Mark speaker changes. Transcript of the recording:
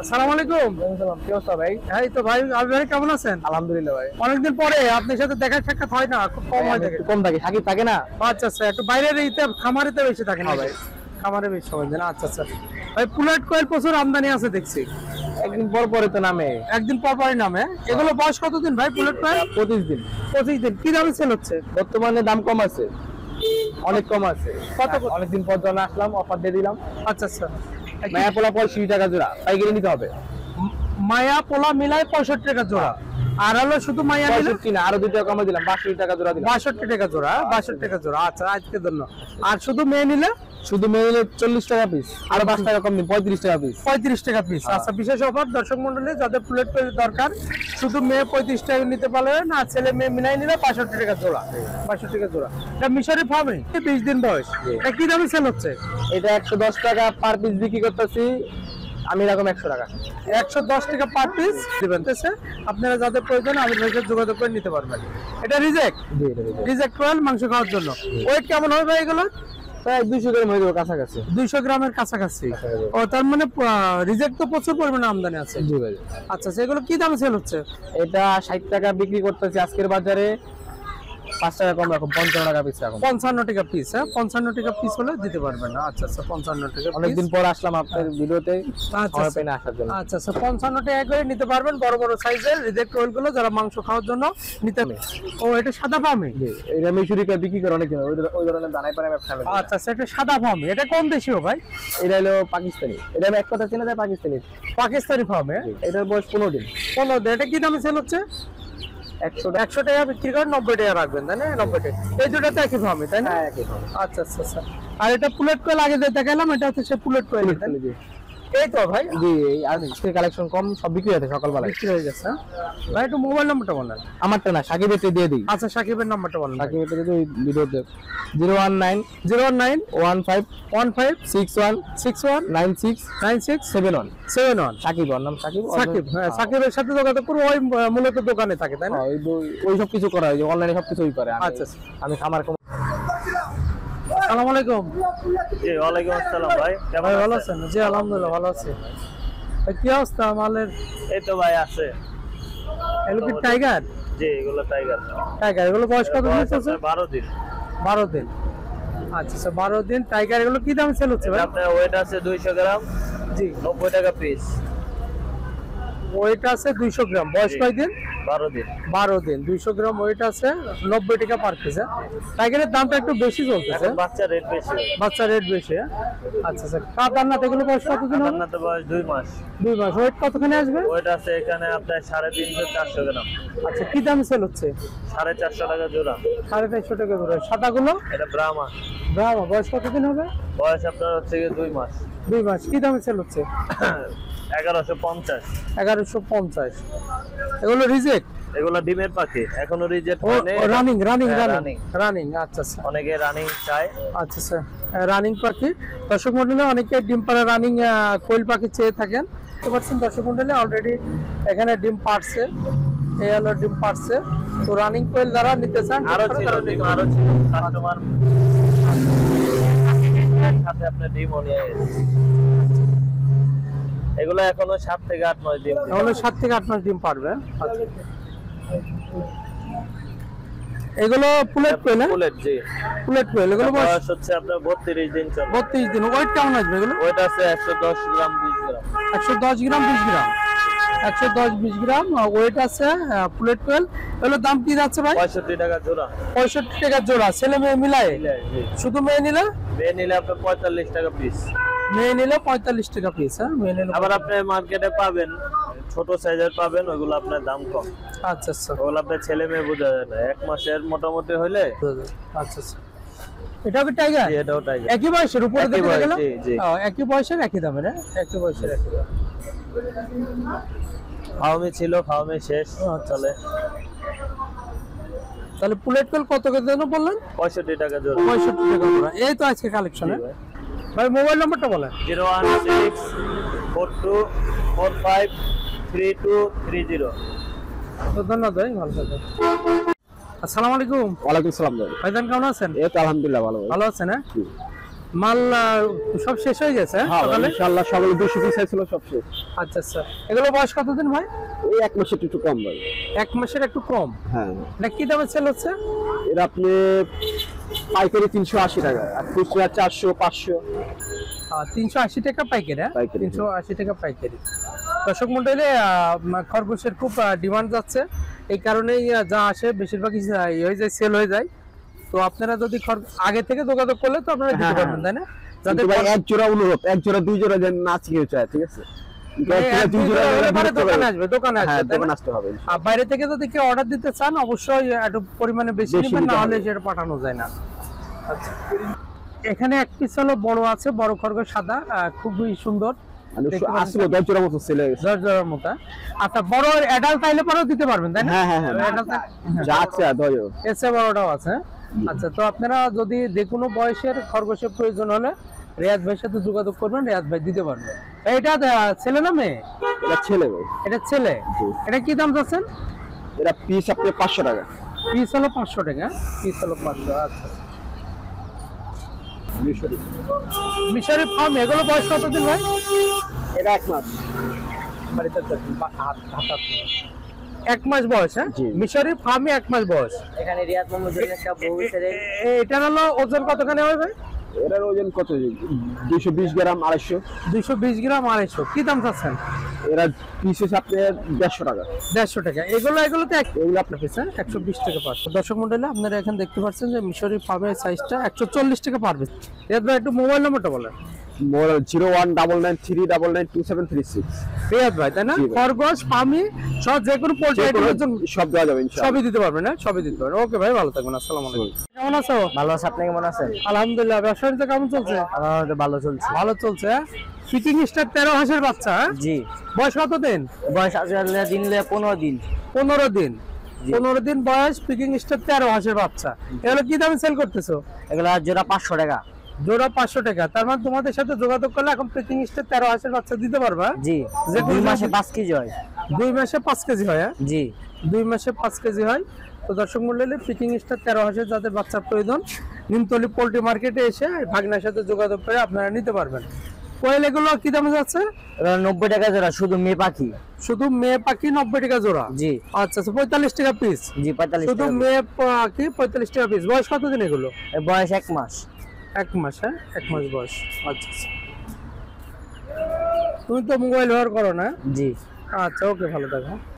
Speaker 1: আসসালামু আলাইকুম।
Speaker 2: কি অবস্থা ভাই?
Speaker 1: এই তো ভাই, আপনি ভাই কেমন আছেন?
Speaker 2: আলহামদুলিল্লাহ ভাই।
Speaker 1: অনেকদিন পরে আপনার সাথে দেখা সাক্ষাৎ হয় না, খুব কম হয় থাকে।
Speaker 2: একটু কম থাকে, সাকিব থাকে না।
Speaker 1: আচ্ছা আচ্ছা, একটু বাইরের এইতে খামারেতে বেশি থাকেন
Speaker 2: হ্যাঁ
Speaker 1: ভাই?
Speaker 2: ভাই।
Speaker 1: খামারে বেশি সময় দেন। আচ্ছা আচ্ছা ভাই, পুলেট কোয়েল প্রচুর আমদানি আছে দেখছি।
Speaker 2: একদিন পর পরে তো নামে।
Speaker 1: একদিন পর পরই নামে। এগুলো বয়স কতদিন ভাই পুলেট কোয়েল?
Speaker 2: 25 দিন।
Speaker 1: 25 দিন। কি দামে সেল হচ্ছে?
Speaker 2: বর্তমানে দাম কম আছে, অনেক কম আছে।
Speaker 1: কত?
Speaker 2: অনেকদিন পর যখন আসলাম অফার দিয়ে দিলাম।
Speaker 1: আচ্ছা আচ্ছা,
Speaker 2: মায়া পোলা 65 টাকা জোড়া, পাইকারি নিতে হবে।
Speaker 1: মায়া পোলা মিলায় 65 টাকা জোড়া, আর হলো শুধু মায়া মিলে
Speaker 2: 65 না, আরো 2 টাকা কমে দিলাম, 62 টাকা জোড়া দিলাম।
Speaker 1: 62 টাকা জোড়া। 62 টাকা জোড়া। আচ্ছা, আজকের জন্য। আর শুধু মেয়ে নিলে?
Speaker 2: শুধু মেয়ে নিলে 40 টাকা পিস, আরো 5 টাকা কম দিন, 35 টাকা পিস।
Speaker 1: 35 টাকা পিস। আচ্ছা, বিশেষ অফার দর্শক মন্ডলী, যাদের ফুলেট পেজ দরকার শুধু মেয়ে 35 টাকা নিতে পারবেন, আর ছেলে মেয়ে মিলাই নিলে 65 টাকা জোড়া। 65 টাকা জোড়া। এটা মিশরি ফার্মে 20 দিন বয়স। এটা কি দামে সেল হচ্ছে?
Speaker 2: এটা 110 টাকা পার পিস বিক্রি করতেছি আমি, এরকম 100 টাকা।
Speaker 1: 110 টাকা পার পিস দিবেন। আপনারা যাদের প্রয়োজন আমি ভাইকে যোগাযোগ করে নিতে পারবেন। এটা রিজেক্ট?
Speaker 2: জি,
Speaker 1: রিজেক্ট কোয়েল মাংস খাওয়ার জন্য। ওয়েট কেমন হবে ভাই এগুলো?
Speaker 2: প্রায় 200 গ্রাম হয়ে যাবে কাছাকাছি।
Speaker 1: 200 গ্রামের কাছাকাছি। ও, তার মানে রিজেক্ট তো প্রচুর পরিমাণে আমদানি আছে।
Speaker 2: জি ভাই।
Speaker 1: আচ্ছা, সেগুলো কি দামে সেল হচ্ছে?
Speaker 2: এটা 60 টাকা বিক্রি করতেছি আজকের বাজারে, 5 টাকা কম রাখুন, 55 টাকা পিস রাখুন।
Speaker 1: 55 টাকা পিস। হ্যাঁ, 55 টাকা পিস হলে দিতে পারবেন না? আচ্ছা আচ্ছা, 55 টাকা।
Speaker 2: অনেকদিন পর আসলাম আপনার ভিডিওতে,
Speaker 1: আচ্ছা
Speaker 2: সময় পেয়ে না আসার জন্য।
Speaker 1: আচ্ছা আচ্ছা, 55 টাকা করে নিতে পারবেন বড় বড় সাইজের রিজেক্ট কোয়েল গুলো, যারা মাংস খাওয়ার জন্য নিতে। ও, এটা সাদা ফার্মে?
Speaker 2: জি, এটা মিশরিকা বিক্রি করে অনেক, ওই ধরনের দানাই পারে ব্যবসা করে।
Speaker 1: আচ্ছা আচ্ছা, এটা সাদা ফার্মে। এটা কোন দেশীয় ভাই?
Speaker 2: এটা হলো পাকিস্তানি, এটা আমি এক কথা চেনা যায় পাকিস্তানি।
Speaker 1: পাকিস্তানি ফার্মে।
Speaker 2: এটার বয়স 15 দিন।
Speaker 1: 15 দিন। এটা কি দামে সেল হচ্ছে? 100 টাকা বিক্রি করেন, 90 টাকা রাখবেন, তাই না? 90 টাকা। এই দুটো তো একই ফার্মে, তাই না?
Speaker 2: হ্যাঁ, একই ফার্মে।
Speaker 1: আচ্ছা আচ্ছা আচ্ছা। আর এটা পুলেট কোয়েল আগে যে দেখালাম, এটা হচ্ছে সে পুলেট কোয়েল।
Speaker 2: জি
Speaker 1: এই তো ভাই,
Speaker 2: জি, আজকে কালেকশন কম, সব বিক্রি হয়েছে সকালবেলা।
Speaker 1: বিক্রি হয়ে গেছে। ভাই একটু মোবাইল নাম্বারটা বলেন।
Speaker 2: আমারটা না, সাকিবের দিয়ে দিই।
Speaker 1: আচ্ছা, সাকিবের নাম্বারটা বলেন।
Speaker 2: সাকিবের দিয়ে ওই ভিডিওতে 019
Speaker 1: 019
Speaker 2: 15
Speaker 1: 15
Speaker 2: 61
Speaker 1: 61
Speaker 2: 96
Speaker 1: 96
Speaker 2: 71
Speaker 1: 71।
Speaker 2: সাকিব, ওর নাম সাকিব।
Speaker 1: সাকিব, হ্যাঁ, সাকিবের সাথে যোগাযোগ করবো। ওই মূলত দোকানে থাকে, তাই না?
Speaker 2: ওই সব কিছু করা হয়, অনলাইনে সবকিছুই করে।
Speaker 1: আচ্ছা।
Speaker 2: আমি খামার।
Speaker 1: আসসালামু আলাইকুম।
Speaker 3: জি, ওয়ালাইকুম আসসালাম ভাই। কেমন
Speaker 1: ভাই ভালো
Speaker 3: আছেন?
Speaker 1: আছেন? জি আলহামদুলিল্লাহ ভালো আছি। ভাই কি অবস্থা মালের?
Speaker 3: এই তো ভাই আছে।
Speaker 1: এগুলো কি টাইগার?
Speaker 3: জি, এগুলো টাইগার।
Speaker 1: টাইগার। এগুলো বয়স কত দিন
Speaker 3: বয়স
Speaker 1: চলছে?
Speaker 3: আপনার 12 দিন।
Speaker 1: 12 দিন। আচ্ছা আচ্ছা, 12 দিন টাইগার। এগুলো কি দামে সেল হচ্ছে ভাই?
Speaker 3: আপনার ওয়েট আছে 200 গ্রাম,
Speaker 1: জি।
Speaker 3: 90 টাকা পিস।
Speaker 1: ওয়েট আছে 200 গ্রাম। বয়স
Speaker 3: জি।
Speaker 1: কয় দিন?
Speaker 3: 12 দিন।
Speaker 1: 12 দিন। 200 গ্রাম ওয়েট আছে, 90 টাকা পার পিস। টাইগারের দামটা একটু বেশি চলতেছে।
Speaker 3: এখন বাচ্চা রেট বেশি।
Speaker 1: বাচ্চা রেট বেশি। আচ্ছা আচ্ছা, কাতারনাথ এগুলো বয়স কতদিন হবে?
Speaker 3: আপনার তো বয়স 2 মাস।
Speaker 1: 2 মাস। ওয়েট কতখানি আসবে?
Speaker 3: ওয়েট আছে এখানে আপনার 350-400 গ্রাম।
Speaker 1: আচ্ছা, কি দামে সেল হচ্ছে?
Speaker 3: 450 টাকা জোড়া।
Speaker 1: 450 টাকা করে। সাদাগুলো?
Speaker 3: এটা ব্রাহ্মা।
Speaker 1: ব্রাহ্মা। বয়স কতদিন হবে?
Speaker 3: বয়স আপনার হচ্ছে 2 মাস।
Speaker 1: 2 মাস। কি দামে সেল হচ্ছে?
Speaker 3: 1150।
Speaker 1: 1150। এগুলো রিজেক্ট?
Speaker 3: এগুলো ডিমের পাখি, এখনো রিজেক্ট
Speaker 1: ও,
Speaker 3: হয়নি।
Speaker 1: রানিং রানিং
Speaker 3: হ্যাঁ,
Speaker 1: রানিং রানিং। আচ্ছা আচ্ছা
Speaker 3: অনেকে রানিং চায়।
Speaker 1: আচ্ছা আচ্ছা, রানিং পাখি। দর্শক মন্ডলী, অনেকে ডিম পাড়া রানিং কোয়েল পাখি চেয়ে থাকেন। বুঝতে পারছেন দর্শক মন্ডলী, অলরেডি এখানে ডিম পাড়ছে। এই হলো ডিম পাড়ছে। তো রানিং কোয়েল যারা নিতে চান,
Speaker 3: আরো ছিল কাস্টমার সাথে আপনার ডিমও নিয়ে গেছে। এগুলো এখনো 7 থেকে 8 মাস ডিম।
Speaker 1: এগুলো 7 থেকে 8 মাস ডিম পারবে। আচ্ছা, এগুলো পুলেট কোয়েল?
Speaker 3: বুলেট, জি।
Speaker 1: পুলেট কোয়েল। এগুলো
Speaker 3: বয়স হচ্ছে আপনার 32 দিন চলে।
Speaker 1: 32 দিন। ওয়েট কেমন আসবে এগুলো?
Speaker 3: ওইটা আছে 110 গ্রাম 20 গ্রাম।
Speaker 1: 110 গ্রাম 20 গ্রাম। 110-20 গ্রাম ওয়েট আছে পুলেট কোয়েল। এগুলোর দাম কি যাচ্ছে ভাই?
Speaker 3: 65 টাকা জোড়া।
Speaker 1: 65 টাকা জোড়া। ছেলে মেয়ে মিলায়?
Speaker 3: জি।
Speaker 1: শুধু মেয়ে নিলে?
Speaker 3: মেয়ে নিলে আপনার 45 টাকা পিস।
Speaker 1: মেয়ে নিলে 45 টাকা পিস। হ্যাঁ, মেয়ে নিলে।
Speaker 3: আবার আপনি মার্কেটে পাবেন ছোট সাইজের পাবেন, ওগুলো আপনার দাম কম।
Speaker 1: আচ্ছা আচ্ছা,
Speaker 3: ওগুলো আপনার ছেলে মেয়ে বোঝা যায় না, 1 মাসের মোটামুটি হইলে।
Speaker 1: আচ্ছা আচ্ছা। এটাও কি টাইগার?
Speaker 3: জি, এটাও টাইগার।
Speaker 1: একই বয়সের উপরে
Speaker 3: একই
Speaker 1: দেখা
Speaker 3: বয়স,
Speaker 1: গেল?
Speaker 3: জি, জি।
Speaker 1: একই বয়সের একই দামের। হ্যাঁ, একই বয়সের একই দাম।
Speaker 3: ফার্মে ছিল, ফার্মে শেষ। চলে।
Speaker 1: তাহলে পুলেট কোয়েল কত করে দেন বললেন?
Speaker 3: 65 টাকা জোড়া।
Speaker 1: 65 টাকা জোড়া। এই তো আজকে কালেকশনে। ভাই মোবাইল নাম্বারটা বলেন।
Speaker 3: 016453230।
Speaker 1: তো ধন্যবাদ ভাই, ভালো থাকবেন। আসসালামু আলাইকুম।
Speaker 2: ওয়ালাইকুম সালাম।
Speaker 1: ভাইজান কেমন আছেন?
Speaker 2: এই তো আলহামদুলিল্লাহ ভালো।
Speaker 1: ভালো আছেন? হ্যাঁ, মাল সব শেষ হয়ে গেছে সকালে?
Speaker 2: ইনশাআল্লাহ সকালে 200 পিস ছিল সব শেষ।
Speaker 1: আচ্ছা আচ্ছা, এগুলো বয়স কতদিন ভাই?
Speaker 2: এই 1 মাসের একটু কম ভাই।
Speaker 1: 1 মাসের একটু কম।
Speaker 2: হ্যাঁ,
Speaker 1: এটা কি দামে সেল হচ্ছে?
Speaker 2: এর আপনি পাইকারি 380 টাকা আর খুচরা 400 500।
Speaker 1: 380 টাকা পাইকারি।
Speaker 2: পাইকারি।
Speaker 1: 380 টাকা পাইকারি। দর্শক মন্ডলী, খরগোশের খুব ডিমান্ড যাচ্ছে, এই কারণেই যা আসে বেশিরভাগই হয়ে যায়, সেল হয়ে যায়। তো আপনারা যদি আগে থেকে যোগাযোগ করলে তো আপনারা দিতে পারবেন, তাই না?
Speaker 2: যাদের ভাই এক জোড়া অনুরোধ, এক জোড়া দুই জোড়া যেন না চিকেও চায়, ঠিক আছে?
Speaker 1: দোকানে আসবে, দোকানে আসবে, তাই না?
Speaker 2: দোকানে আসতে হবে।
Speaker 1: আর বাইরে থেকে যদি কেউ অর্ডার দিতে চান অবশ্যই একটু পরিমাণে বেশি
Speaker 2: বেশি
Speaker 1: নেবেন,
Speaker 2: নিতে
Speaker 1: না হলে
Speaker 2: হবে।
Speaker 1: সেটা পাঠানো যায় না। আচ্ছা, এখানে এক পিস হলো বড় আছে, বড় খরগোশ সাদা, খুবই সুন্দর, দেখতে পাচ্ছেন।
Speaker 2: আসলে 10 জোড়া মতো সেল হয়ে গেছে।
Speaker 1: 10 জোড়ার মতো। আচ্ছা, বড় অ্যাডাল্ট চাইলে পরেও দিতে পারবেন, তাই না?
Speaker 2: হ্যাঁ হ্যাঁ হ্যাঁ,
Speaker 1: Adult
Speaker 2: যা আছে আর দয়ও।
Speaker 1: এসে বড়টাও আছে। আচ্ছা, তো আপনারা যদি যে কোনো বয়সের খরগোশের প্রয়োজন হলে রিয়াদ ভাইয়ের সাথে যোগাযোগ করবেন, রিয়াদ ভাই দিতে পারবে। এটা ছেলে না মেয়ে?
Speaker 2: এটা ছেলে ভাই।
Speaker 1: এটা ছেলে।
Speaker 2: জি।
Speaker 1: এটা কি দাম যাচ্ছেন?
Speaker 2: এটা পিস আপনি 500 টাকা।
Speaker 1: পিস হলো 500 টাকা। পিস হলো 500। আচ্ছা, মিশরি ফার্ম, এগুলো বয়স কতদিন ভাই?
Speaker 2: এটা 1 মাস।
Speaker 1: বাড়িতে এক মাস বয়স। হ্যাঁ,
Speaker 2: জি।
Speaker 1: মিশরি ফার্মে 1 মাস বয়স।
Speaker 4: এখানে রিয়াদ মোহাম্মদের একটা বউ ছেলে।
Speaker 1: এটার হলো ওজন কতখানি হবে ভাই?
Speaker 2: এটার ওজন কত? 220 গ্রাম 250।
Speaker 1: 220 গ্রাম 250। কি দাম চাচ্ছেন?
Speaker 2: এরা পিস হচ্ছে আপনার 150 টাকা।
Speaker 1: 150 টাকা। এগুলোতে এগুলো আপনার পিস 120 টাকা পার। দর্শক মন্ডলী, আপনারা এখানে দেখতে পাচ্ছেন যে মিশরি ফার্মের সাইজটা 140 টাকা পার পিস। রিয়াদ ভাই একটু মোবাইল নাম্বারটা বলেন।
Speaker 2: 0199327336।
Speaker 1: রিয়াদ ভাই, তাই না?
Speaker 2: জি ভাই।
Speaker 1: খরগোশ, পামি সব যে কোনো পোল্ট্রি আইটেমের জন্য
Speaker 2: সব দেওয়া যাবে ইনশাআল্লাহ।
Speaker 1: সবই দিতে পারবেন। হ্যাঁ, সবই দিতে পারবেন। ওকে ভাই, ভালো থাকবেন। আসসালামু আলাইকুম। কেমন আছো?
Speaker 4: ভালো আছে, আপনি কেমন আছেন?
Speaker 1: আলহামদুলিল্লাহ। ব্যবসা বাণিজ্য কেমন চলছে?
Speaker 4: আমার ভালো চলছে।
Speaker 1: ভালো চলছে। ফিটিং স্টার 13 হাঁসের বাচ্চা। হ্যাঁ?
Speaker 4: জি।
Speaker 1: বয়স কত দিন?
Speaker 4: বয়স আজ দিন 15 দিন।
Speaker 1: 15 দিন।
Speaker 4: জি।
Speaker 1: 15 দিন বয়স, পিকিং স্টার 13 হাঁসের বাচ্চা। এগুলো কি দামে সেল করতেছো?
Speaker 4: এগুলা জোড়া 500 টাকা।
Speaker 1: জোড়া 500 টাকা। তার মানে তোমাদের সাথে যোগাযোগ করলে এখন পিকিং স্টার 13 হাঁসের বাচ্চা দিতে পারবা?
Speaker 4: জি।
Speaker 1: যে
Speaker 4: 2 মাসে 5 কেজি হয়।
Speaker 1: 2 মাসে 5 কেজি হয়। হ্যাঁ?
Speaker 4: জি।
Speaker 1: 2 মাসে 5 কেজি হয়। তো দর্শক মন্ডলী, পিকিং স্টার 13 হাঁসের যাদের বাচ্চার প্রয়োজন, নিমতলী পোল্ট্রি মার্কেটে এসে ভাগনার সাথে যোগাযোগ করে আপনারা নিতে পারবেন। কোয়েল এগুলো কি দামে যাচ্ছে?
Speaker 4: এগুলা 90 টাকা জোড়া, শুধু মেয়ে পাখি।
Speaker 1: শুধু মেয়ে পাখি 90 টাকা জোড়া।
Speaker 4: জি।
Speaker 1: আচ্ছা আচ্ছা, 45 টাকা পিস।
Speaker 4: জি, 45
Speaker 1: শুধু
Speaker 4: টাকা।
Speaker 1: মেয়ে পাখি 45 টাকা পিস। বয়স কতদিন এগুলো?
Speaker 4: এর বয়স 1 মাস।
Speaker 1: 1 মাস। হ্যাঁ, 1 মাস বয়স। আচ্ছা আচ্ছা। তুমি তো মোবাইল ব্যবহার করো না?
Speaker 4: জি।
Speaker 1: আচ্ছা, ওকে, ভালো থাকো।